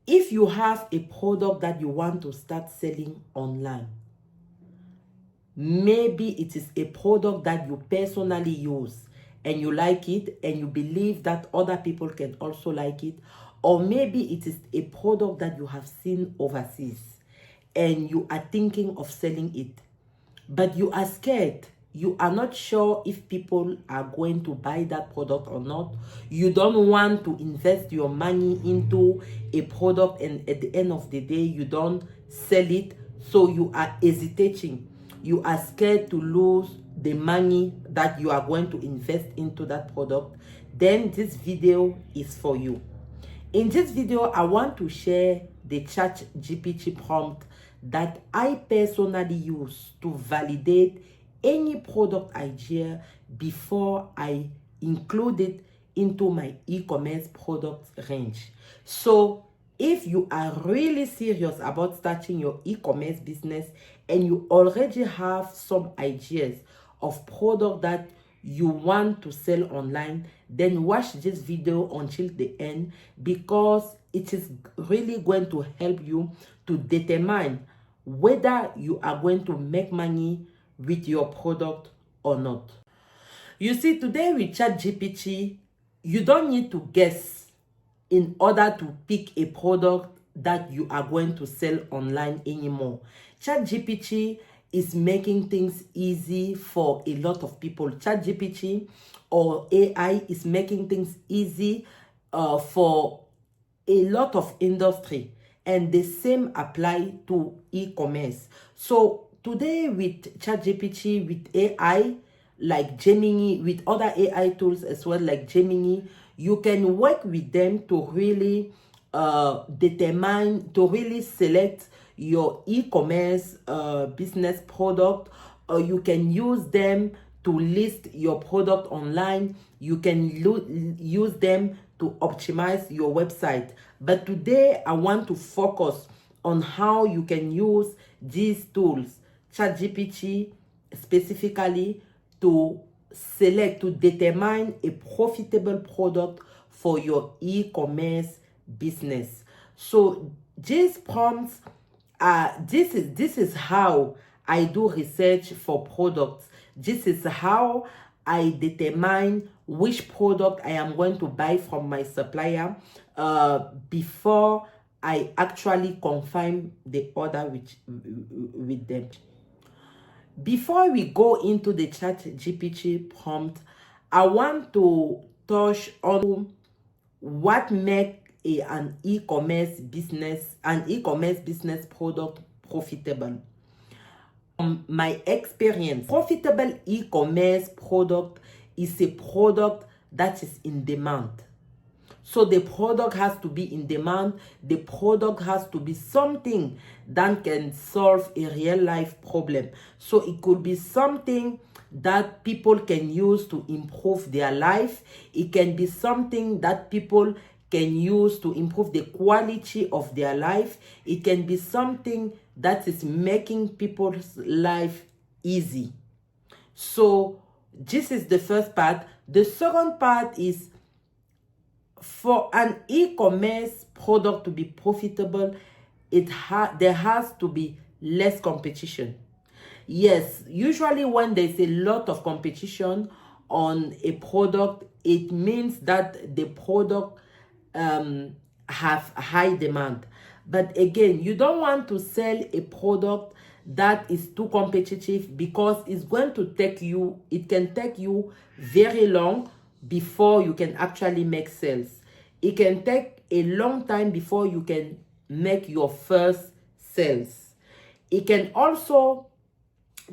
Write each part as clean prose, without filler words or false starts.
if you have a product that you want to start selling online, maybe it is a product that you personally use and you like it and you believe that other people can also like it, or maybe it is a product that you have seen overseas and you are thinking of selling it, but you are scared. You are not sure if people are going to buy that product or not. You don't want to invest your money into a product and at the end of the day, you don't sell it. So you are hesitating. You are scared to lose the money that you are going to invest into that product. Then this video is for you. In this video, I want to share the ChatGPT prompt that I personally use to validate any product idea before I include it into my e-commerce product range. So if you are really serious about starting your e-commerce business and you already have some ideas of product that you want to sell online, then watch this video until the end, because it is really going to help you to determine whether you are going to make money with your product or not. You see, today with ChatGPT, you don't need to guess in order to pick a product that you are going to sell online anymore. ChatGPT is making things easy for a lot of people. ChatGPT or AI is making things easy for a lot of industry, and the same apply to e-commerce. So today with ChatGPT, with AI like Gemini, with other AI tools as well like Gemini, you can work with them to really select your e-commerce business product, or you can use them to list your product online. You can use them to optimize your website. But today I want to focus on how you can use these tools, ChatGPT specifically, to determine a profitable product for your e-commerce business. So these prompts this is how I do research for products. This is how I determine which product I am going to buy from my supplier before I actually confirm the order with them. Before we go into the ChatGPT prompt, I want to touch on what makes an e-commerce business product profitable. From my experience, profitable e-commerce product is a product that is in demand. So the product has to be in demand. The product has to be something that can solve a real life problem. So it could be something that people can use to improve their life. It can be something that people can use to improve the quality of their life. It can be something that is making people's life easy. So this is the first part. The second part is, for an e-commerce product to be profitable, there has to be less competition. Yes, usually when there's a lot of competition on a product, it means that the product have high demand. But again, you don't want to sell a product that is too competitive, because it can take you very long before you can actually make sales. It can take a long time before you can make your first sales. It can also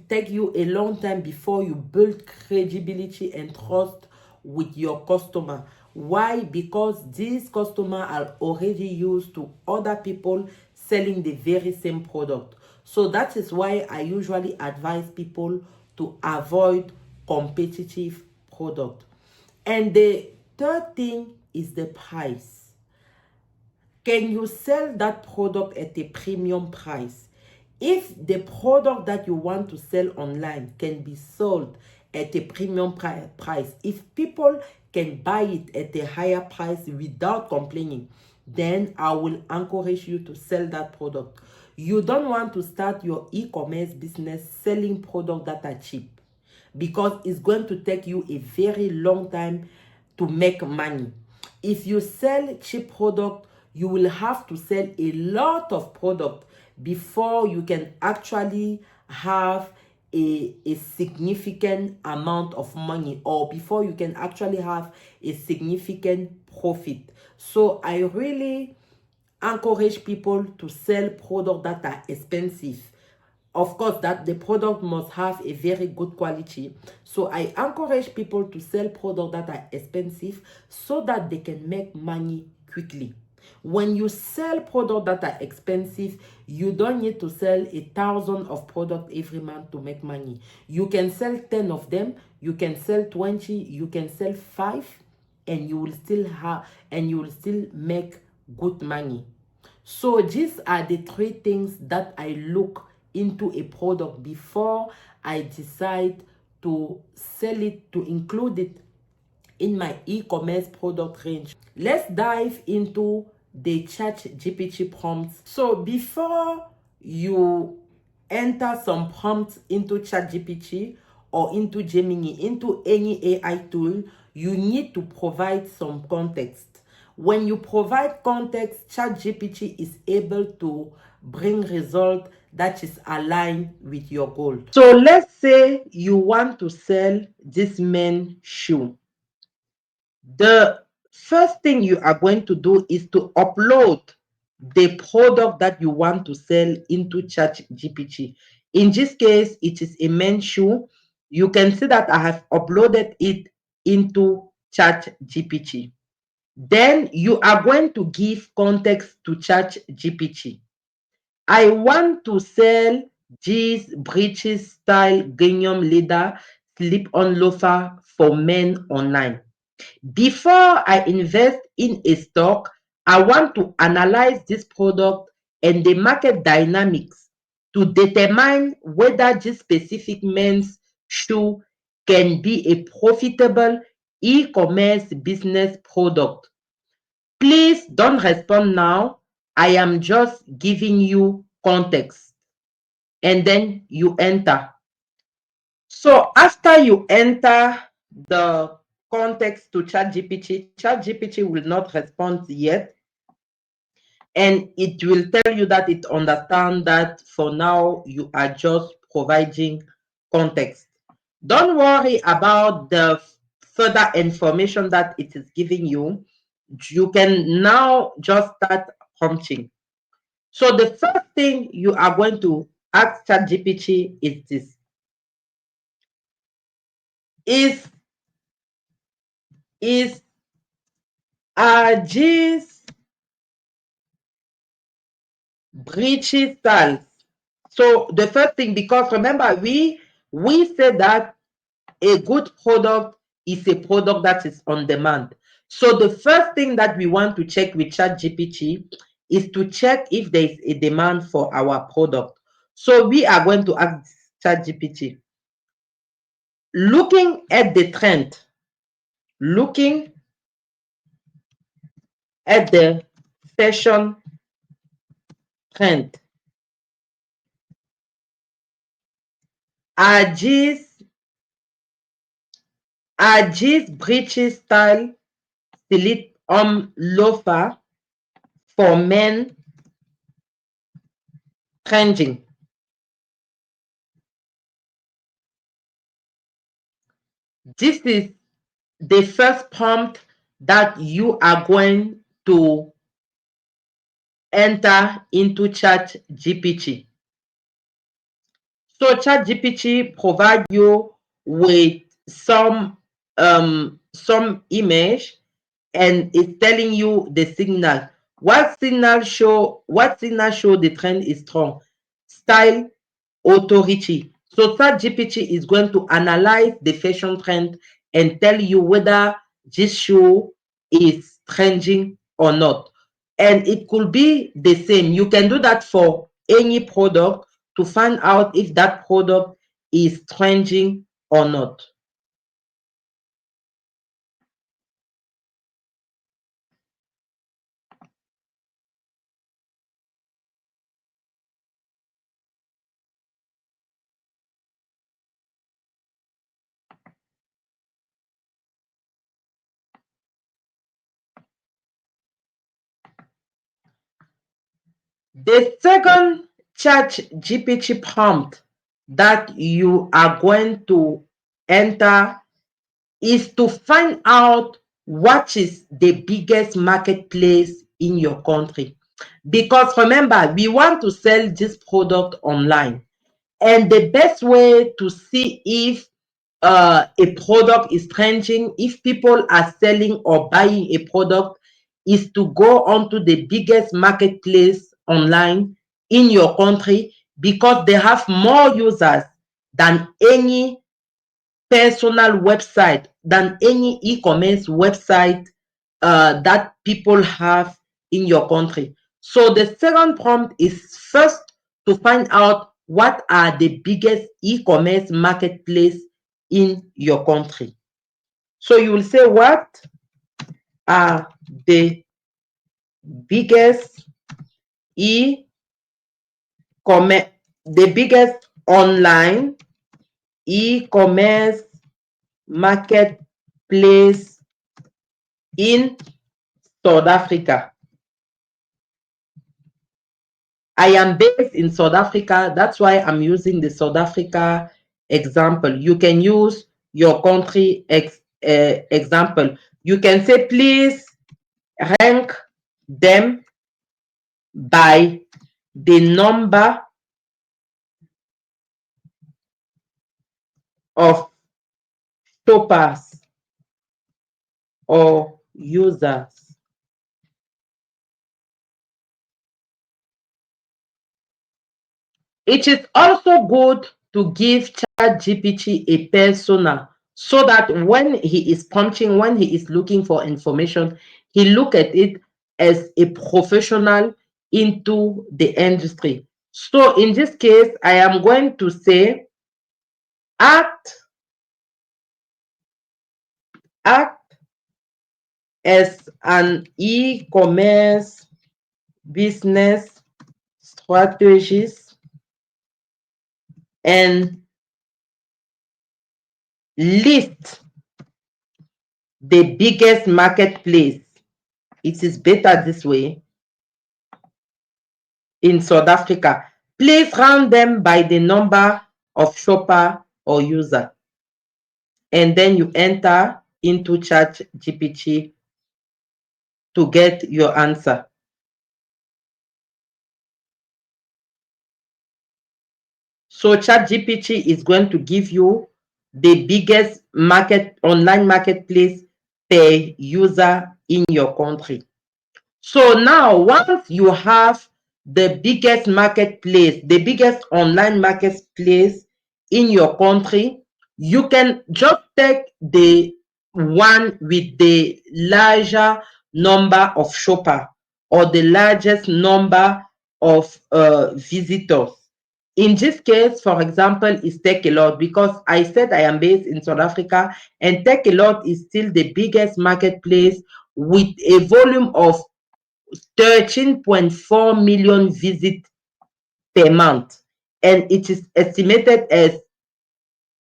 take you a long time before you build credibility and trust with your customer. Why? Because these customers are already used to other people selling the very same product. So that is why I usually advise people to avoid competitive product. And the third thing is the price. Can you sell that product at a premium price? If the product that you want to sell online can be sold at a premium price, if people can buy it at a higher price without complaining, then I will encourage you to sell that product. You don't want to start your e-commerce business selling products that are cheap, because it's going to take you a very long time to make money. If you sell cheap product, you will have to sell a lot of product before you can actually have a significant amount of money, or before you can actually have a significant profit. So I really encourage people to sell products that are expensive. Of course, that the product must have a very good quality. So I encourage people to sell products that are expensive so that they can make money quickly. When you sell products that are expensive, you don't need to sell 1,000 of products every month to make money. You can sell 10 of them, you can sell 20, you can sell 5, and you will still make good money. So these are the 3 things that I look into a product before I decide to sell it, to include it in my e-commerce product range. Let's dive into the ChatGPT prompts. So before you enter some prompts into ChatGPT or into Gemini, into any AI tool, you need to provide some context. When you provide context, ChatGPT is able to bring result that is aligned with your goal. So let's say you want to sell this men's shoe. The first thing you are going to do is to upload the product that you want to sell into ChatGPT. In this case, it is a men's shoe. You can see that I have uploaded it into ChatGPT. Then you are going to give context to ChatGPT. I want to sell these breeches style gingham leather slip-on loafer for men online. Before I invest in a stock, I want to analyze this product and the market dynamics to determine whether this specific men's shoe can be a profitable e-commerce business product. Please don't respond now. I am just giving you context. And then you enter. So after you enter the context to ChatGPT, ChatGPT will not respond yet. And it will tell you that it understands that for now you are just providing context. Don't worry about the further information that it is giving you. You can now just start prompting. So the first thing you are going to ask ChatGPT is this. Is are these breeches styles? So the first thing, because remember we said that a good product is a product that is on demand. So the first thing that we want to check with ChatGPT is to check if there is a demand for our product. So we are going to ask ChatGPT, looking at the trend, looking at the fashion trend, are these breeches style slip on loafer for men trending? This is the first prompt that you are going to enter into ChatGPT. So ChatGPT provide you with some image, and it's telling you the signal. What signal show the trend is strong? Style, authority. So ChatGPT is going to analyze the fashion trend and tell you whether this shoe is trending or not. And it could be the same. You can do that for any product to find out if that product is trending or not. The second ChatGPT prompt that you are going to enter is to find out what is the biggest marketplace in your country. Because remember, we want to sell this product online. And the best way to see if a product is trending, if people are selling or buying a product, is to go onto the biggest marketplace online in your country, because they have more users than any personal website, than any e-commerce website that people have in your country. So the second prompt is first to find out what are the biggest e-commerce marketplace in your country. So you will say, what are the biggest e-commerce, the biggest online e-commerce marketplace in South Africa? I am based in South Africa. That's why I'm using the South Africa example. You can use your country example. You can say, please rank them by the number of shoppers or users. It is also good to give ChatGPT a persona, so that when he is prompting, when he is looking for information, he look at it as a professional into the industry. So in this case, I am going to say, act act as an e-commerce business strategist and list the biggest marketplace. It is better this way in South Africa. Please round them by the number of shopper or user. And then you enter into ChatGPT to get your answer. So ChatGPT is going to give you the biggest online marketplace per user in your country. So now, once you have the biggest marketplace, the biggest online marketplace in your country, you can just take the one with the larger number of shoppers or the largest number of visitors. In this case, for example, is Takealot, because I said I am based in South Africa, and Takealot is still the biggest marketplace with a volume of 13.4 million visits per month, and it is estimated as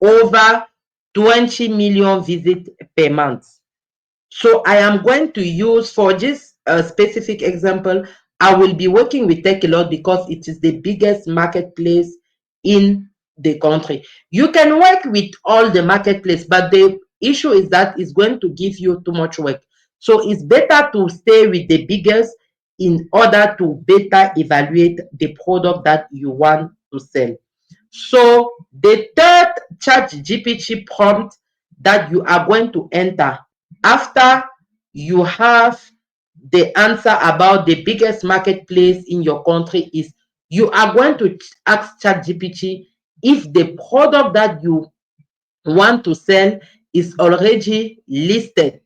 over 20 million visits per month. So I am going to use, for this specific example, I will be working with Takealot because it is the biggest marketplace in the country. You can work with all the marketplace, but the issue is that it's going to give you too much work. So it's better to stay with the biggest in order to better evaluate the product that you want to sell. So the third ChatGPT prompt that you are going to enter after you have the answer about the biggest marketplace in your country is, you are going to ask ChatGPT if the product that you want to sell is already listed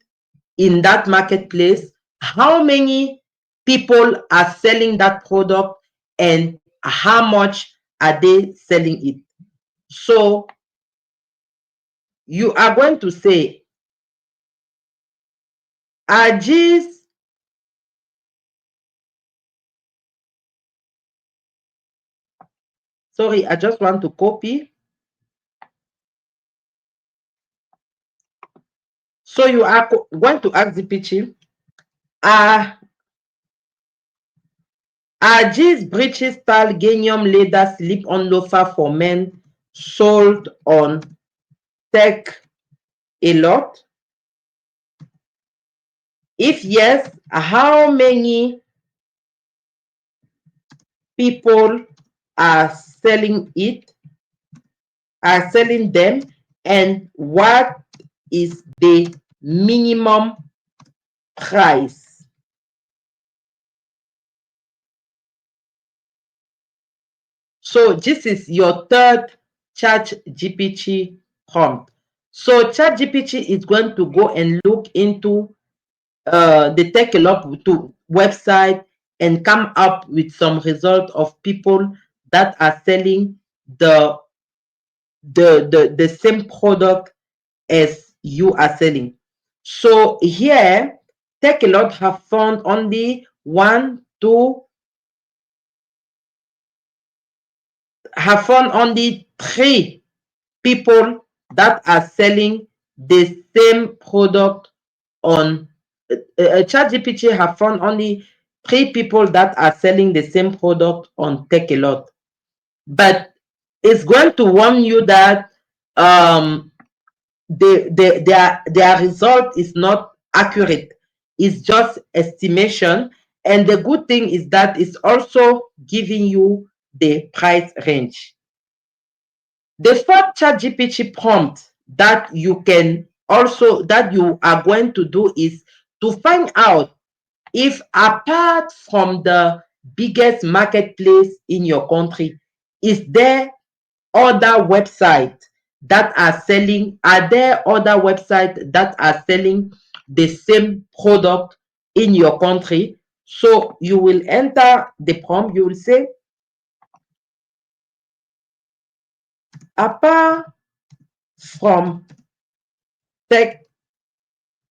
in that marketplace, how many people are selling that product, and how much are they selling it. So you are going to say, are these, sorry, I just want to copy. So you are going to ask the GPT, are Are these breeches style gingham leather slip-on loafer for men sold on Tech a lot? If yes, how many people are selling them, and what is the minimum price? So this is your third ChatGPT prompt. So ChatGPT is going to go and look into the Take a Lot to website and come up with some result of people that are selling the same product as you are selling. So here, Take a Lot have found only three people that are selling the same product on ChatGPT have found only three people that are selling the same product on Take a Lot. But it's going to warn you that um, their result is not accurate. It's just estimation. And the good thing is that it's also giving you the price range. The fourth ChatGPT prompt that you are going to do is to find out if, apart from the biggest marketplace in your country, is there other websites that are there other websites that are selling the same product in your country? So you will enter the prompt, you will say, apart from Tech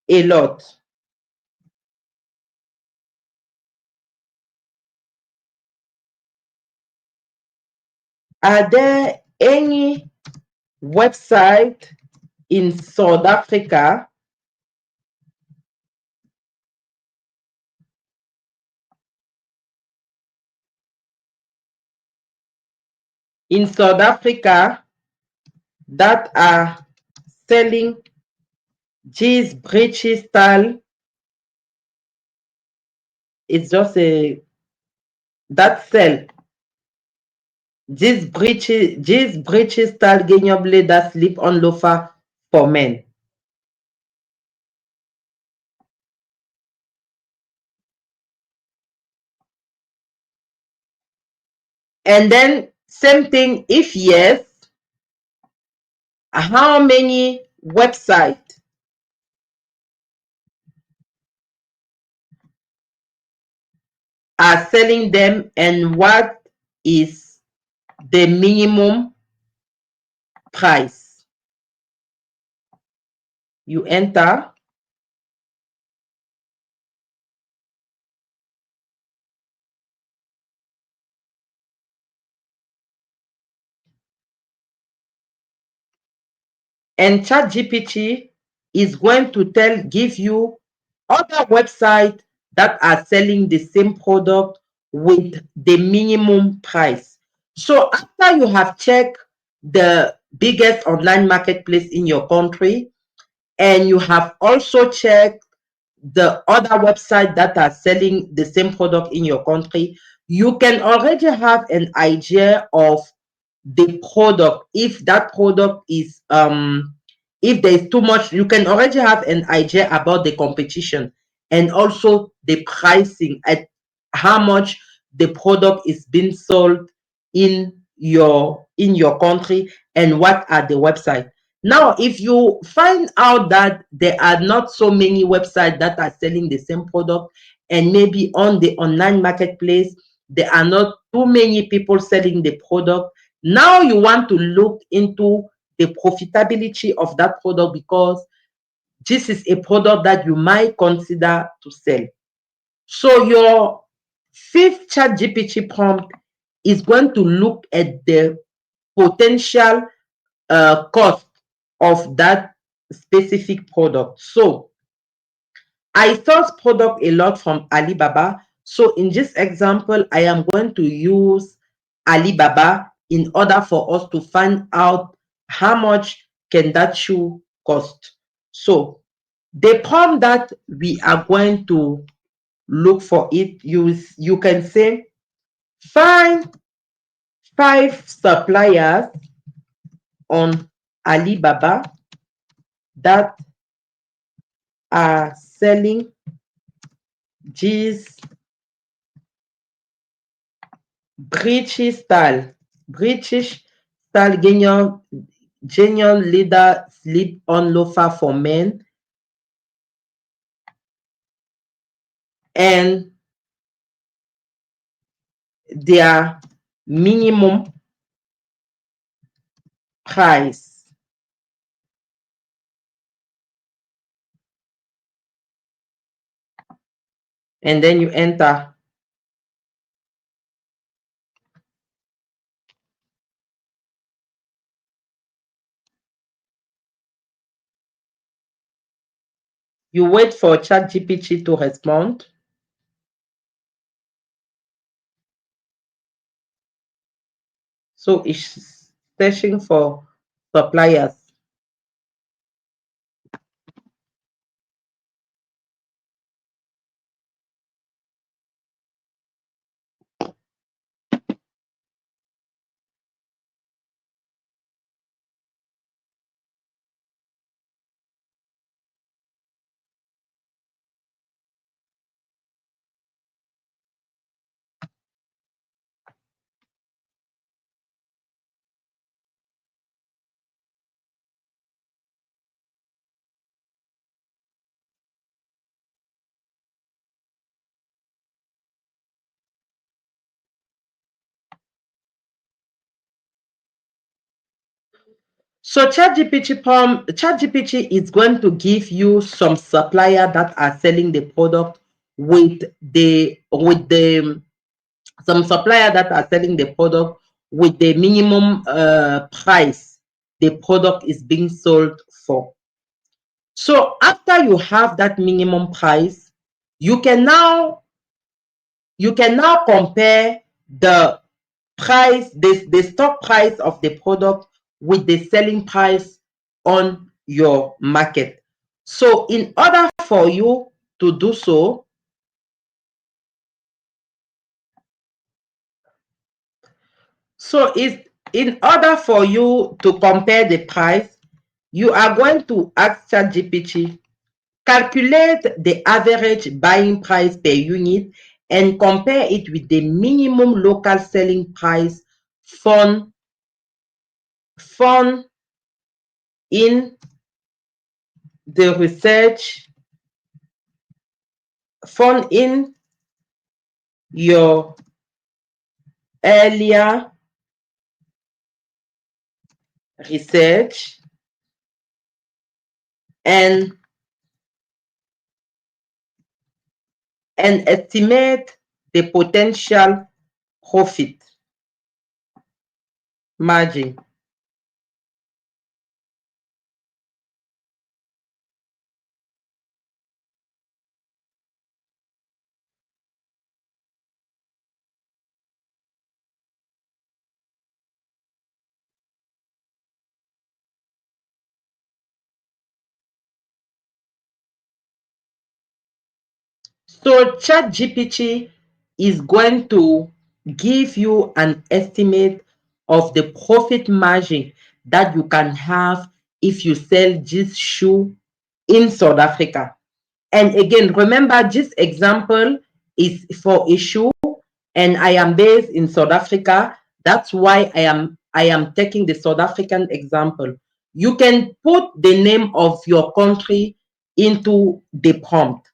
a Lot, are there any website in South Africa that are selling these breeches style? It's just a that sell these breeches style gingham leather slip on loafer for men. And then same thing, if yes, how many websites are selling them, and what is the minimum price? You enter, and ChatGPT is going to give you other websites that are selling the same product with the minimum price. So after you have checked the biggest online marketplace in your country, and you have also checked the other websites that are selling the same product in your country, you can already have an idea of the product. If that product is if there is too much, you can already have an idea about the competition and also the pricing at how much the product is being sold in your country, and what are the websites. Now if you find out that there are not so many websites that are selling the same product, and maybe on the online marketplace there are not too many people selling the product, now you want to look into the profitability of that product, because this is a product that you might consider to sell. So your fifth ChatGPT prompt is going to look at the potential cost of that specific product. So I source product a lot from Alibaba. So in this example, I am going to use Alibaba in order for us to find out how much can that shoe cost. So the prompt that we are going to look for it, you can say find 5 suppliers on Alibaba that are selling these British style genuine leather slip-on loafer for men, and their minimum price. And then you enter. You wait for ChatGPT to respond. So it's searching for suppliers. So ChatGPT is going to give you some supplier that are selling the product with the some supplier that are selling the product with the minimum price the product is being sold for. So after you have that minimum price, you can now compare the the stock price of the product with the selling price on your market. So in order for you to do so, is in order for you to compare the price, you are going to ask ChatGPT, calculate the average buying price per unit and compare it with the minimum local selling price found in the research, found in your earlier research, and estimate the potential profit margin. So ChatGPT is going to give you an estimate of the profit margin that you can have if you sell this shoe in South Africa. And again, remember this example is for a shoe and I am based in South Africa. That's why I am taking the South African example. You can put the name of your country into the prompt,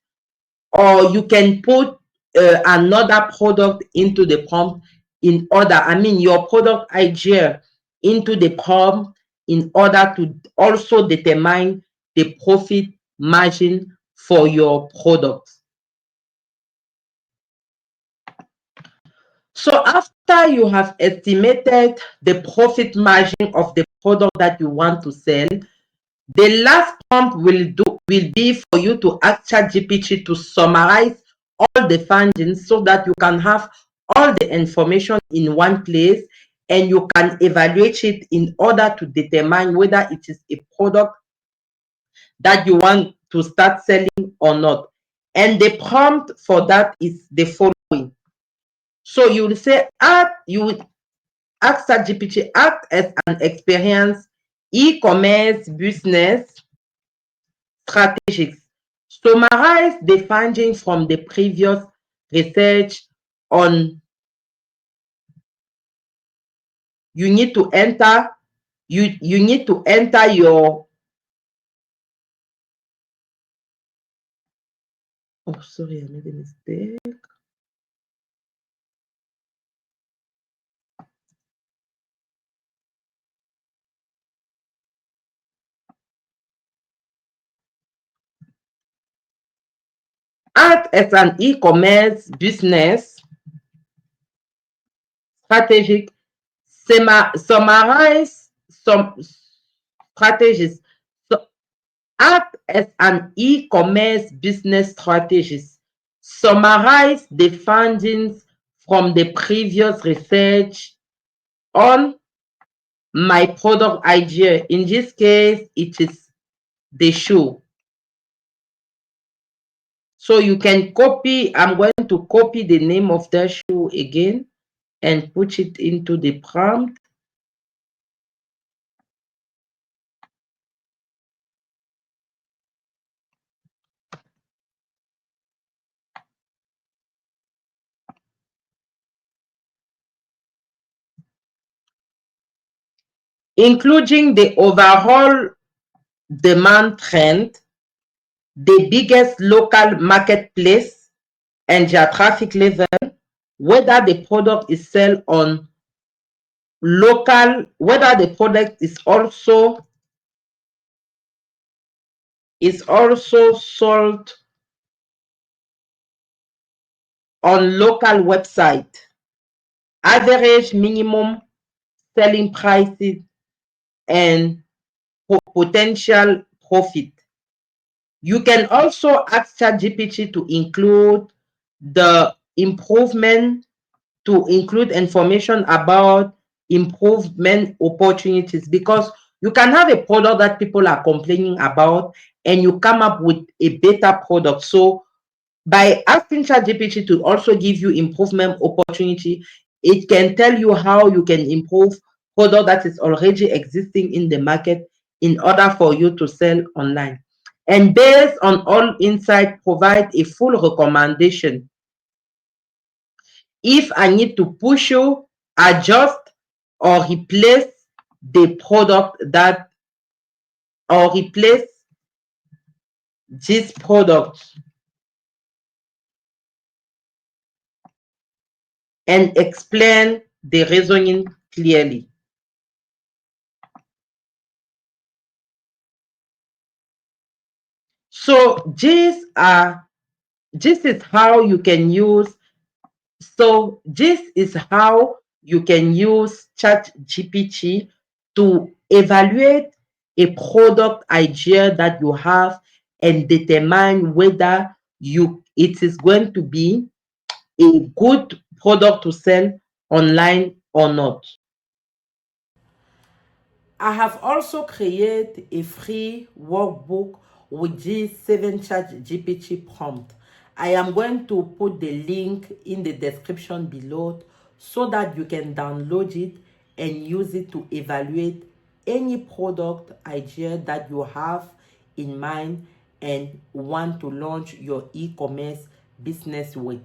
or you can put another product into the prompt in order, I mean, your product idea into the prompt in order to also determine the profit margin for your product. So after you have estimated the profit margin of the product that you want to sell, the last prompt will be for you to ask ChatGPT to summarize all the findings so that you can have all the information in one place and you can evaluate it in order to determine whether it is a product that you want to start selling or not. And the prompt for that is the following. So you will say, you will ask ChatGPT, act as an experienced e-commerce business strategist. Summarize the findings from the previous research on. You need to enter. You need to enter your. Oh, sorry, I made a mistake. Act as an e-commerce business strategic. Summarize some strategies. So act as an e-commerce business strategist. Summarize the findings from the previous research on my product idea. In this case, it is the shoe. So you can copy, I'm going to copy the name of the shoe again and put it into the prompt. Including the overall demand trend, the biggest local marketplace and their traffic level, whether the product is sold on local, whether the product is also sold on local website, average minimum selling prices and potential profit. You can also ask ChatGPT to include the improvement, to include information about improvement opportunities, because you can have a product that people are complaining about and you come up with a better product. So by asking ChatGPT to also give you improvement opportunity, it can tell you how you can improve product that is already existing in the market in order for you to sell online. And based on all insight, provide a full recommendation. If I need to push you, adjust or replace the product that, or replace this product, and explain the reasoning clearly. So this is how you can use. So this is how you can use ChatGPT to evaluate a product idea that you have and determine whether it is going to be a good product to sell online or not. I have also created a free workbook with these 7 ChatGPT prompts. I am going to put the link in the description below so that you can download it and use it to evaluate any product idea that you have in mind and want to launch your e-commerce business with.